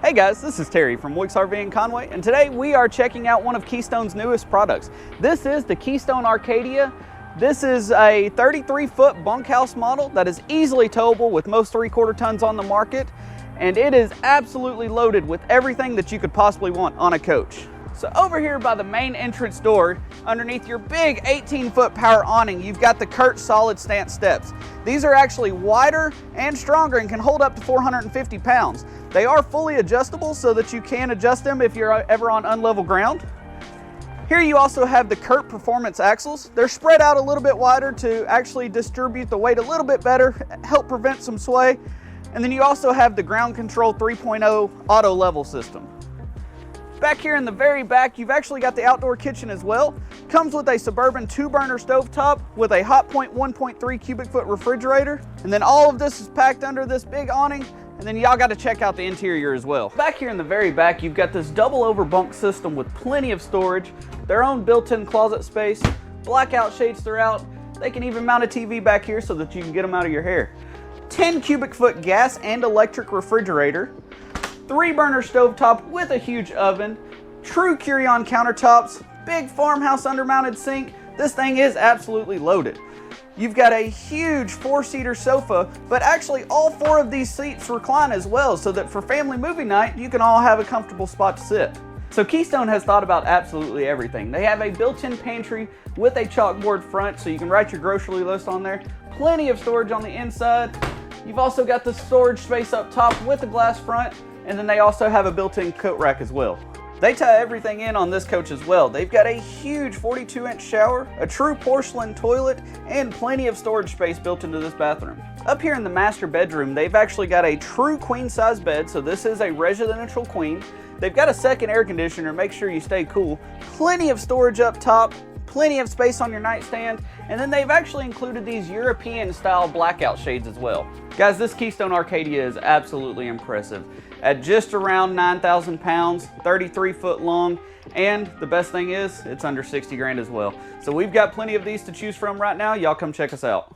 Hey guys, this is Terry from Moix RV in Conway, and today we are checking out one of Keystone's newest products. This is the Keystone Arcadia. This is a 33-foot bunkhouse model that is easily towable with most 3/4 tons on the market, and it is absolutely loaded with everything that you could possibly want on a coach. So over here by the main entrance door, underneath your big 18-foot power awning, you've got the Kurt solid stance steps. These are actually wider and stronger and can hold up to 450 pounds. They are fully adjustable so that you can adjust them if you're ever on unlevel ground. Here you also have the Kurt performance axles. They're spread out a little bit wider to actually distribute the weight a little bit better, help prevent some sway. And then you also have the ground control 3.0 auto level system. Back here in the very back, you've actually got the outdoor kitchen as well. Comes with a Suburban 2-burner stovetop with a Hotpoint 1.3 cubic foot refrigerator. And then all of this is packed under this big awning. And then y'all got to check out the interior as well. Back here in the very back, you've got this double over bunk system with plenty of storage, their own built-in closet space, blackout shades throughout. They can even mount a TV back here so that you can get them out of your hair. 10 cubic foot gas and electric refrigerator. 3-burner stovetop with a huge oven, true Curion countertops, big farmhouse undermounted sink. This thing is absolutely loaded. You've got a huge 4-seater sofa, but actually all 4 of these seats recline as well, so that for family movie night, you can all have a comfortable spot to sit. So Keystone has thought about absolutely everything. They have a built-in pantry with a chalkboard front, so you can write your grocery list on there. Plenty of storage on the inside. You've also got the storage space up top with a glass front. And then they also have a built-in coat rack as well. They tie everything in on this coach as well. They've got a huge 42-inch shower, a true porcelain toilet, and plenty of storage space built into this bathroom. Up here in the master bedroom, they've actually got a true queen-size bed, so this is a residential queen. They've got a second air conditioner, make sure you stay cool. Plenty of storage up top, plenty of space on your nightstand, and then they've actually included these European-style blackout shades as well. Guys, this Keystone Arcadia is absolutely impressive. At just around 9,000 pounds, 33 foot long, and the best thing is, it's under 60 grand as well. So we've got plenty of these to choose from right now. Y'all come check us out.